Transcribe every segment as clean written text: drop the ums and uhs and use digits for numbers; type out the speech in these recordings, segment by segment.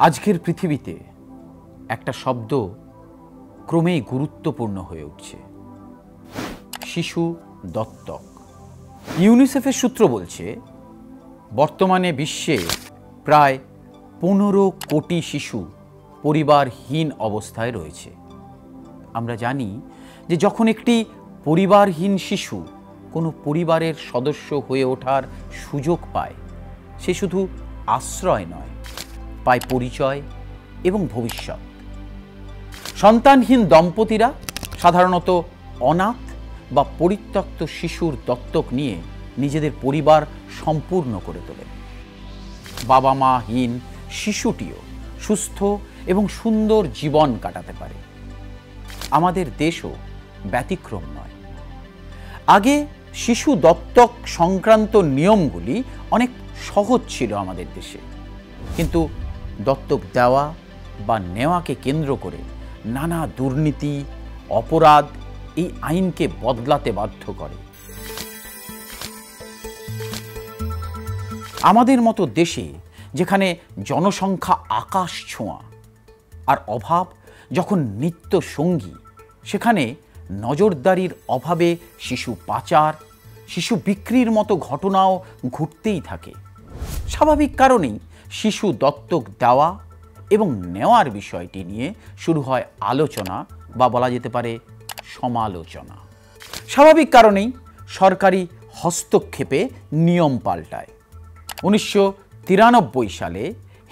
আজকের পৃথিবীতে একটা শব্দ ক্রমেই গুরুত্বপূর্ণ হয়ে উঠছে, শিশু দত্তক। ইউনিসেফের সূত্র বলছে বর্তমানে বিশ্বে প্রায় 15 কোটি শিশু পরিবারহীন অবস্থায় রয়েছে। আমরা জানি যে যখন একটি পরিবারহীন শিশু কোনো পরিবারের সদস্য হয়ে ওঠার সুযোগ পায়, সে শুধু আশ্রয় নয়, পায় পরিচয় এবং ভবিষ্যৎ। সন্তানহীন দম্পতিরা সাধারণত অনাথ বা পরিত্যক্ত শিশুর দত্তক নিয়ে নিজেদের পরিবার সম্পূর্ণ করে তোলে। বাবা মাহীন শিশুটিও সুস্থ এবং সুন্দর জীবন কাটাতে পারে। আমাদের দেশও ব্যতিক্রম নয়। আগে শিশু দত্তক সংক্রান্ত নিয়মগুলি অনেক সহজ ছিল আমাদের দেশে, কিন্তু দত্তক দেওয়া বা নেওয়াকে কেন্দ্র করে নানা দুর্নীতি, অপরাধ এই আইনকে বদলাতে বাধ্য করে। আমাদের মতো দেশে যেখানে জনসংখ্যা আকাশ ছোঁয়া আর অভাব যখন নিত্য সঙ্গী, সেখানে নজরদারির অভাবে শিশু পাচার, শিশু বিক্রির মতো ঘটনাও ঘটতেই থাকে। স্বাভাবিক কারণেই শিশু দত্তক দেওয়া এবং নেওয়ার বিষয়টি নিয়ে শুরু হয় আলোচনা বা বলা যেতে পারে সমালোচনা। স্বাভাবিক কারণেই সরকারি হস্তক্ষেপে নিয়ম পাল্টায়। 1993 সালে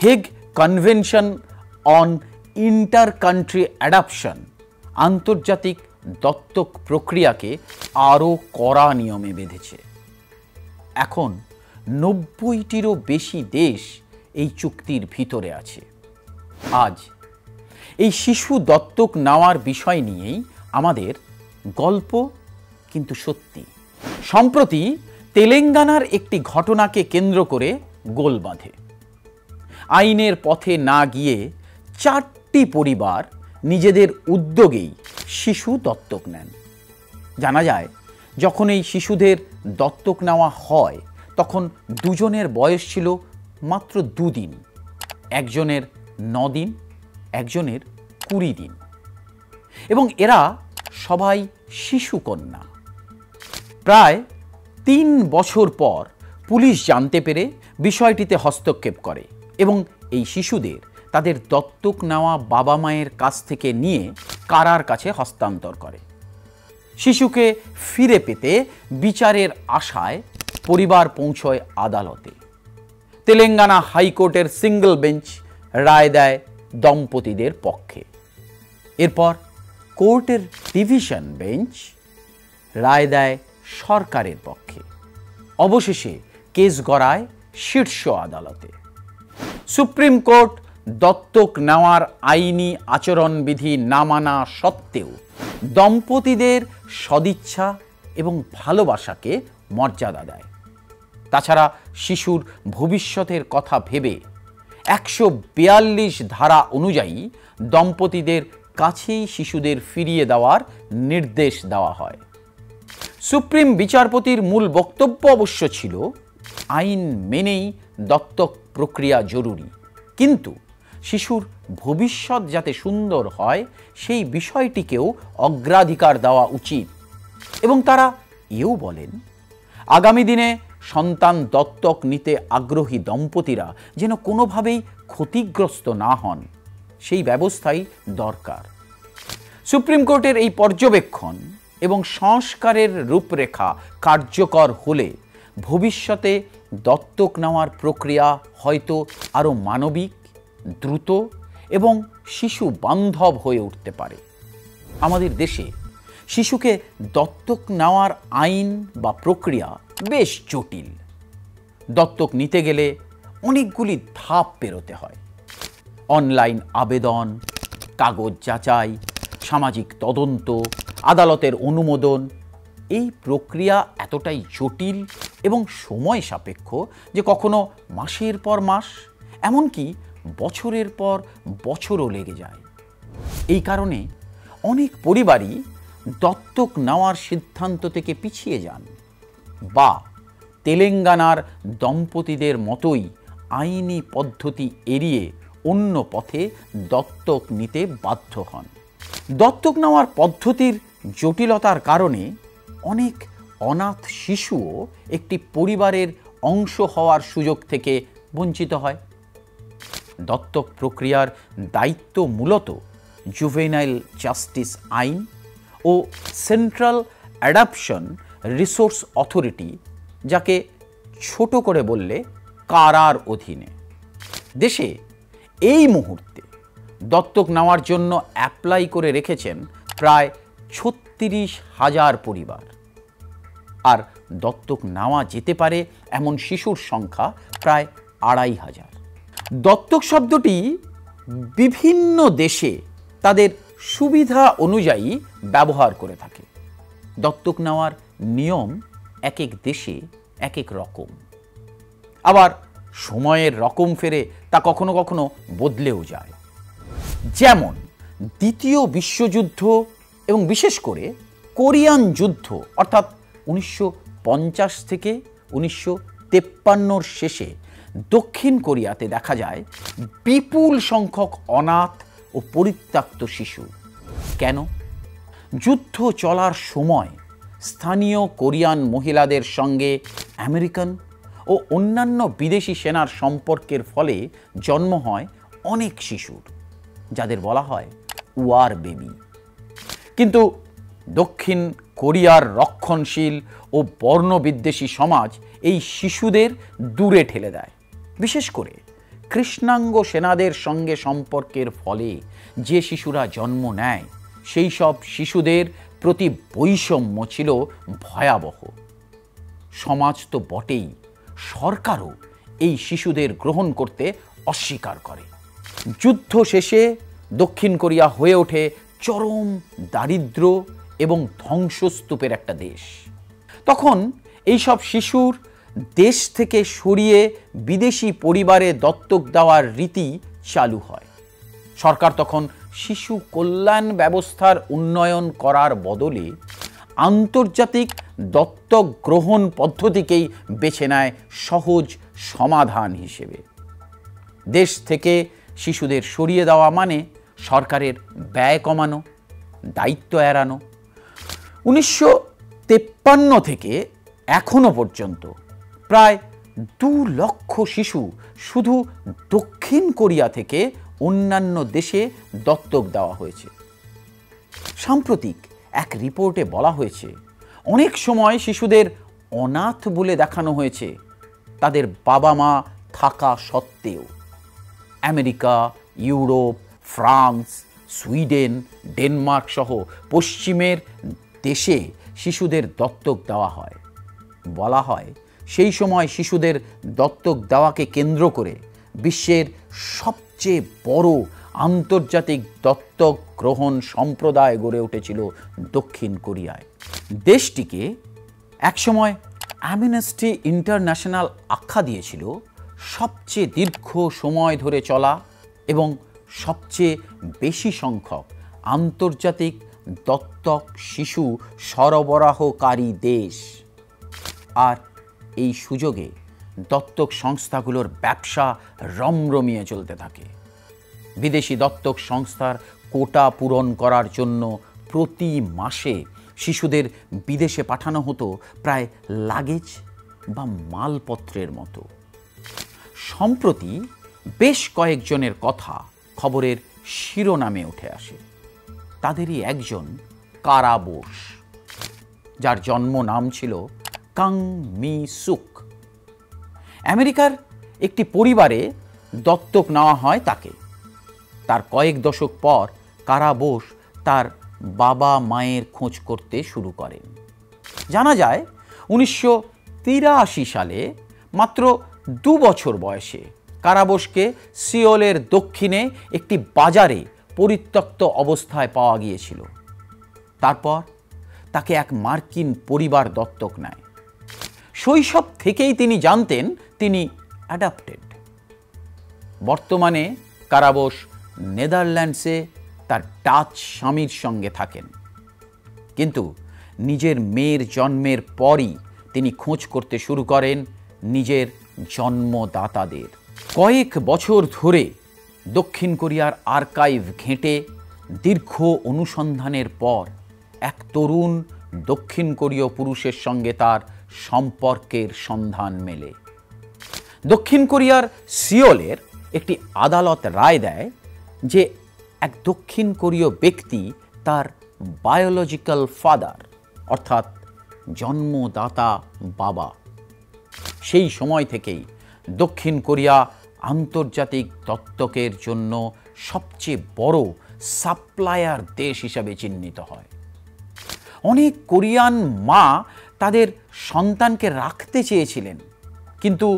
Hague convention on inter country adoption আন্তর্জাতিক দত্তক প্রক্রিয়াকে আরও কড়া নিয়মে বেঁধেছে। এখন 90টিরও বেশি দেশ এই চুক্তির ভিতরে আছে। আজ এই শিশু দত্তক নেওয়ার বিষয় নিয়েই আমাদের গল্প, কিন্তু সত্যি। সম্প্রতি তেলেঙ্গানার একটি ঘটনাকে কেন্দ্র করে গোল বাঁধে। আইনের পথে না গিয়ে 4টি পরিবার নিজেদের উদ্যোগেই শিশু দত্তক নেন। জানা যায়, যখন এই শিশুদের দত্তক নেওয়া হয় তখন দুজনের বয়স ছিল মাত্র 2 দিন, একজনের 9 দিন, একজনের 20 দিন, এবং এরা সবাই শিশু কন্যা। প্রায় 3 বছর পর পুলিশ জানতে পেরে বিষয়টিতে হস্তক্ষেপ করে এবং এই শিশুদের তাদের দত্তক নেওয়া বাবা মায়ের কাছ থেকে নিয়ে কারার কাছে হস্তান্তর করে। শিশুকে ফিরে পেতে বিচারের আশায় পরিবার পৌঁছয় আদালতে। তেলেঙ্গানা হাইকোর্টের সিঙ্গল বেঞ্চ রায় দেয় দম্পতিদের পক্ষে। এরপর কোর্টের ডিভিশন বেঞ্চ রায় দেয় সরকারের পক্ষে। অবশেষে কেস গড়ায় শীর্ষ আদালতে। সুপ্রিম কোর্ট দত্তক নেওয়ার আইনি আচরণবিধি না মানা সত্ত্বেও দম্পতিদের সদিচ্ছা এবং ভালোবাসাকে মর্যাদা দেয়। তাছাড়া শিশুর ভবিষ্যতের কথা ভেবে 142 ধারা অনুযায়ী দম্পতিদের কাছেই শিশুদের ফিরিয়ে দেওয়ার নির্দেশ দেওয়া হয়। সুপ্রিম বিচারপতির মূল বক্তব্য অবশ্য ছিল, আইন মেনেই দত্তক প্রক্রিয়া জরুরি, কিন্তু শিশুর ভবিষ্যৎ যাতে সুন্দর হয় সেই বিষয়টিকেও অগ্রাধিকার দেওয়া উচিত। এবং তারা এও বলেন, আগামী দিনে সন্তান দত্তক নিতে আগ্রহী দম্পতিরা যেন কোনোভাবেই ক্ষতিগ্রস্ত না হন, সেই ব্যবস্থাই দরকার। সুপ্রিম কোর্টের এই পর্যবেক্ষণ এবং সংস্কারের রূপরেখা কার্যকর হলে ভবিষ্যতে দত্তক নেওয়ার প্রক্রিয়া হয়তো আরও মানবিক, দ্রুত এবং শিশু বান্ধব হয়ে উঠতে পারে। আমাদের দেশে শিশুকে দত্তক নেওয়ার আইন বা প্রক্রিয়া বেশ জটিল। দত্তক নিতে গেলে অনেকগুলি ধাপ পেরোতে হয়। অনলাইন আবেদন, কাগজ যাচাই, সামাজিক তদন্ত, আদালতের অনুমোদন। এই প্রক্রিয়া এতটাই জটিল এবং সময় সাপেক্ষ যে কখনো মাসের পর মাস, এমনকি বছরের পর বছরও লেগে যায়। এই কারণে অনেক পরিবারই দত্তক নেওয়ার সিদ্ধান্ত থেকে পিছিয়ে যান, বা তেলেঙ্গানার দম্পতিদের মতোই আইনি পদ্ধতি এড়িয়ে অন্য পথে দত্তক নিতে বাধ্য হন। দত্তক নেওয়ার পদ্ধতির জটিলতার কারণে অনেক অনাথ শিশুও একটি পরিবারের অংশ হওয়ার সুযোগ থেকে বঞ্চিত হয়। দত্তক প্রক্রিয়ার দায়িত্ব মূলত জুভেনাইল জাস্টিস আইন ও সেন্ট্রাল অ্যাডাপশন রিসোর্স অথরিটি, যাকে ছোট করে বললে কারার অধীনে। দেশে এই মুহূর্তে দত্তক নেওয়ার জন্য অ্যাপ্লাই করে রেখেছেন প্রায় ৩৬,০০০ পরিবার, আর দত্তক নেওয়া যেতে পারে এমন শিশুর সংখ্যা প্রায় ২৫০০। দত্তক শব্দটি বিভিন্ন দেশে তাদের সুবিধা অনুযায়ী ব্যবহার করে থাকে। দত্তক নেওয়ার নিয়ম এক এক দেশে এক এক রকম, আবার সময়ের রকম ফেরে তা কখনো কখনো বদলেও যায়। যেমন দ্বিতীয় বিশ্বযুদ্ধ এবং বিশেষ করে কোরিয়ান যুদ্ধ অর্থাৎ ১৯৫০ থেকে ১৯৫৩ শেষে দক্ষিণ কোরিয়াতে দেখা যায় বিপুল সংখ্যক অনাথ ও পরিত্যক্ত শিশু। কেন? যুদ্ধ চলার সময় স্থানীয় কোরিয়ান মহিলাদের সঙ্গে আমেরিকান ও অন্যান্য বিদেশি সেনার সম্পর্কের ফলে জন্ম হয় অনেক শিশুর, যাদের বলা হয় ওয়ার বেবি। কিন্তু দক্ষিণ কোরিয়ার রক্ষণশীল ও বর্ণবিদ্বেষী সমাজ এই শিশুদের দূরে ঠেলে দেয়। বিশেষ করে কৃষ্ণাঙ্গ সেনাদের সঙ্গে সম্পর্কের ফলে যে শিশুরা জন্ম নেয় সেই সব শিশুদের প্রতি বৈষম্য ছিল ভয়াবহ। সমাজ তো বটেই, সরকারও এই শিশুদের গ্রহণ করতে অস্বীকার করে। যুদ্ধ শেষে দক্ষিণ কোরিয়া হয়ে ওঠে চরম দারিদ্র এবং ধ্বংসস্তূপের একটা দেশ। তখন এইসব শিশুর দেশ থেকে সরিয়ে বিদেশি পরিবারে দত্তক দেওয়ার রীতি চালু হয়। সরকার তখন শিশু কল্যাণ ব্যবস্থার উন্নয়ন করার বদলে আন্তর্জাতিক দত্তক গ্রহণ পদ্ধতিকেই বেছে নেয় সহজ সমাধান হিসেবে। দেশ থেকে শিশুদের সরিয়ে দেওয়া মানে সরকারের ব্যয় কমানো, দায়িত্ব এড়ানো। ১৯৫৩ থেকে এখনো পর্যন্ত প্রায় ২ লক্ষ শিশু শুধু দক্ষিণ কোরিয়া থেকে অন্যান্য দেশে দত্তক দেওয়া হয়েছে। সাম্প্রতিক এক রিপোর্টে বলা হয়েছে অনেক সময় শিশুদের অনাথ বলে দেখানো হয়েছে তাদের বাবা মা থাকা সত্ত্বেও। America, Europe, France, Sweden, Denmark সহ পশ্চিমের দেশে শিশুদের দত্তক দেওয়া হয়। বলা হয় সেই সময় শিশুদের দত্তক দেওয়াকে কেন্দ্র করে বিশ্বের সবচেয়ে বড় আন্তর্জাতিক দত্তক গ্রহণ সম্প্রদায় গড়ে উঠেছিল দক্ষিণ কোরিয়ায়। দেশটিকে একসময় অ্যামনেস্টি ইন্টারন্যাশনাল আখ্যা দিয়েছিল সবচেয়ে দীর্ঘ সময় ধরে চলা এবং সবচেয়ে বেশি সংখ্যক আন্তর্জাতিক দত্তক শিশু সরবরাহকারী দেশ। আর এই সুযোগে দত্তক সংস্থাগুলোর ব্যবসা রমরমিয়ে চলতে থাকে। বিদেশি দত্তক সংস্থার কোটা পূরণ করার জন্য প্রতি মাসে শিশুদের বিদেশে পাঠানো হতো প্রায় লাগেজ বা মালপত্রের মতো। সম্প্রতি বেশ কয়েকজনের কথা খবরের শিরোনামে উঠে আসে। তাদেরই একজন কারা বোস, যার জন্ম নাম ছিল কাং মি সুক। আমেরিকার একটি পরিবারে দত্তক নেওয়া হয় তাকে। তার কয়েক দশক পর কারা বোস তার বাবা মায়ের খোঁজ করতে শুরু করেন। জানা যায় ১৯৮৩ সালে মাত্র ২ বছর বয়সে কারা বোসকে সিওলের দক্ষিণে একটি বাজারে পরিত্যক্ত অবস্থায় পাওয়া গিয়েছিল। তারপর তাকে এক মার্কিন পরিবার দত্তক নেয়। শৈশব থেকেই তিনি জানতেন তিনি অ্যাডাপ্টেড। বর্তমানে কারা বোস নেদারল্যান্ডসে তার ডাচ স্বামীর সঙ্গে থাকেন। কিন্তু নিজের মেয়ের জন্মের পরই তিনি খোঁজ করতে শুরু করেন নিজের জন্মদাতাদের। কয়েক বছর ধরে দক্ষিণ কোরিয়ার আর্কাইভ ঘেঁটে দীর্ঘ অনুসন্ধানের পর এক তরুণ দক্ষিণ কোরীয় পুরুষের সঙ্গে তার সম্পর্কের সন্ধান মেলে। দক্ষিণ কোরিয়ার সিওলের একটি আদালত রায় দেয় যে এক দক্ষিণ কোরীয় ব্যক্তি তার বায়োলজিক্যাল ফাদার অর্থাৎ জন্মদাতা বাবা। সেই সময় থেকেই দক্ষিণ কোরিয়া আন্তর্জাতিক দত্তকের জন্য সবচেয়ে বড় সাপ্লায়ার দেশ হিসাবে চিহ্নিত হয়। অনেক কোরিয়ান মা তাদের সন্তানকে রাখতে চেয়েছিলেন, কিন্তু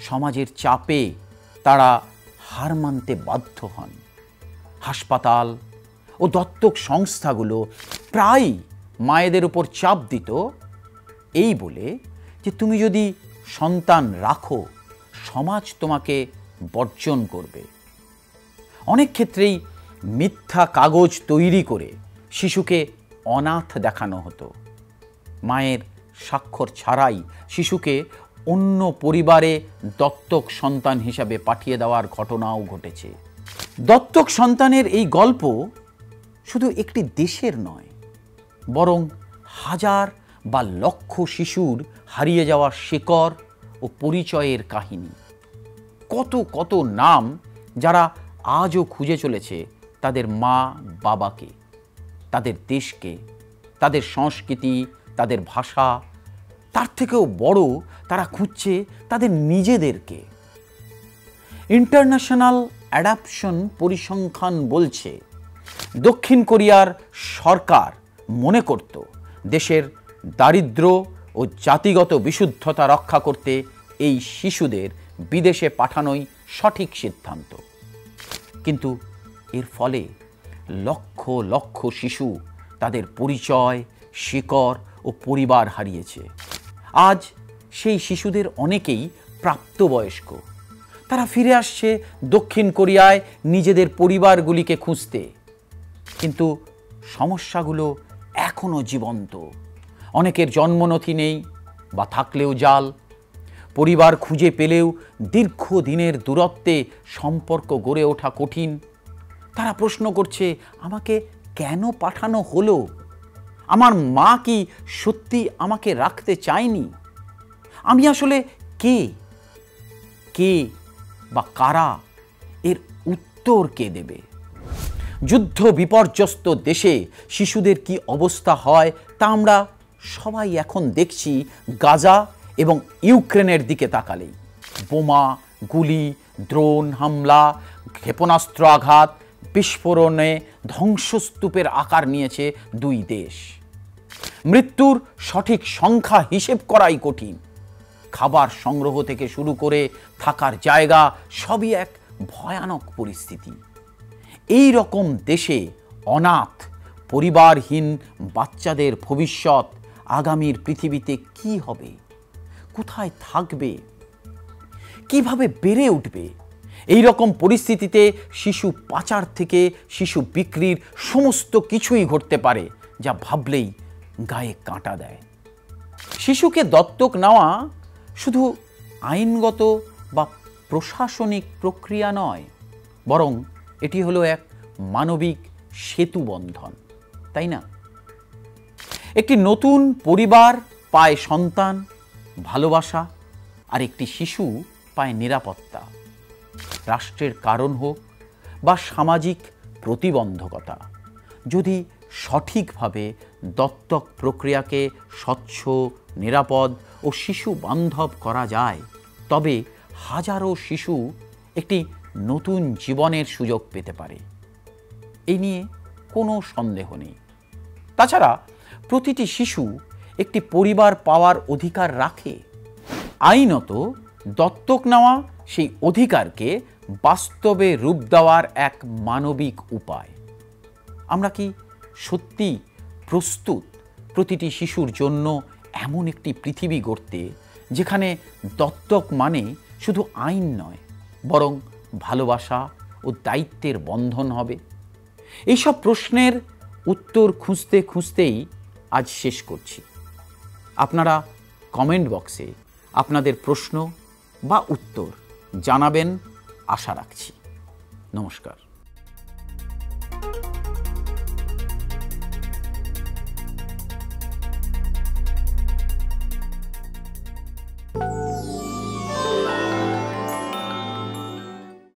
সমাজের চাপে তারা হার মানতে বাধ্য হন। হাসপাতাল ও দত্তক সংস্থাগুলো প্রায়ই মায়েদের উপর চাপ দিত এই বলে যে তুমি যদি সন্তান রাখো সমাজ তোমাকে বর্জন করবে। অনেক ক্ষেত্রেই মিথ্যা কাগজ তৈরি করে শিশুকে অনাথ দেখানো হতো। মায়ের স্বাক্ষর ছাড়াই শিশুকে অন্য পরিবারে দত্তক সন্তান হিসাবে পাঠিয়ে দেওয়ার ঘটনাও ঘটেছে। দত্তক সন্তানের এই গল্প শুধু একটি দেশের নয়, বরং হাজার বা লক্ষ শিশুর হারিয়ে যাওয়া শিকড় ও পরিচয়ের কাহিনী। কত কত নাম যারা আজও খুঁজে চলেছে তাদের মা বাবাকে, তাদের দেশকে, তাদের সংস্কৃতি, তাদের ভাষা। তার থেকেও বড়, তারা খুঁজছে তাদের নিজেদেরকে। ইন্টারন্যাশনাল অ্যাডাপশন পরিসংখ্যান বলছে দক্ষিণ কোরিয়ার সরকার মনে করত দেশের দারিদ্র ও জাতিগত বিশুদ্ধতা রক্ষা করতে এই শিশুদের বিদেশে পাঠানোই সঠিক সিদ্ধান্ত। কিন্তু এর ফলে লক্ষ লক্ষ শিশু তাদের পরিচয়, শিকড় ও পরিবার হারিয়েছে। আজ সেই শিশুদের অনেকেই প্রাপ্তবয়স্ক। তারা ফিরে আসছে দক্ষিণ কোরিয়ায় নিজেদের পরিবারগুলিকে খুঁজতে, কিন্তু সমস্যাগুলো এখনও জীবন্ত। অনেকের জন্মনথি নেই বা থাকলেও জাল। পরিবার খুঁজে পেলেও দীর্ঘদিনের দূরত্বে সম্পর্ক গড়ে ওঠা কঠিন। তারা প্রশ্ন করছে, আমাকে কেন পাঠানো হলো? আমার মা কি সত্যি আমাকে রাখতে চায়নি? আমি আসলে কে বা কারা? এর উত্তর কে দেবে? যুদ্ধ বিপর্যস্ত দেশে শিশুদের কি অবস্থা হয় তা আমরা সবাই এখন দেখছি গাজা এবং ইউক্রেনের দিকে তাকালেই। বোমা, গুলি, ড্রোন হামলা, ক্ষেপণাস্ত্র আঘাত, বিস্ফোরণে ধ্বংসস্তূপের আকার নিয়েছে দুই দেশ। মৃত্যুর সঠিক সংখ্যা হিসেব করাই কঠিন। খাবার সংগ্রহ থেকে শুরু করে থাকার জায়গা সবই এক ভয়ানক পরিস্থিতি। এই রকম দেশে অনাথ, পরিবারহীন বাচ্চাদের ভবিষ্যৎ আগামীর পৃথিবীতে কি হবে? কোথায় থাকবে? কিভাবে বেড়ে উঠবে? এই রকম পরিস্থিতিতে শিশু পাচার থেকে শিশু বিক্রির সমস্ত কিছুই ঘটতে পারে, যা ভাবলেই গায়ে কাঁটা দেয়। শিশুকে দত্তক নেওয়া শুধু আইনগত বা প্রশাসনিক প্রক্রিয়া নয়, বরং এটি হলো এক মানবিক সেতু বন্ধন, তাই না? একটি নতুন পরিবার পায় সন্তান, ভালোবাসা, আর একটি শিশু পায় নিরাপত্তা। রাষ্ট্রের কারণ হোক বা সামাজিক প্রতিবন্ধকতা, যদি সঠিকভাবে দত্তক প্রক্রিয়াকে স্বচ্ছ, নিরাপদ ও শিশু বান্ধব করা যায়, তবে হাজারো শিশু একটি নতুন জীবনের সুযোগ পেতে পারে। এই নিয়ে কোনো সন্দেহ নেই। তাছাড়া প্রতিটি শিশু একটি পরিবার পাওয়ার অধিকার রাখে। আইনত দত্তক নেওয়া সেই অধিকারকে বাস্তবে রূপ দেওয়ার এক মানবিক উপায়। আমরা কি সত্যি প্রস্তুত প্রতিটি শিশুর জন্য এমন একটি পৃথিবী গড়তে, যেখানে দত্তক মানে শুধু আইন নয়, বরং ভালোবাসা ও দায়িত্বের বন্ধন হবে? এইসব প্রশ্নের উত্তর খুঁজতে খুঁজতেই আজ শেষ করছি। আপনারা কমেন্ট বক্সে আপনাদের প্রশ্ন বা উত্তর জানাবেন, আশা রাখছি। নমস্কার।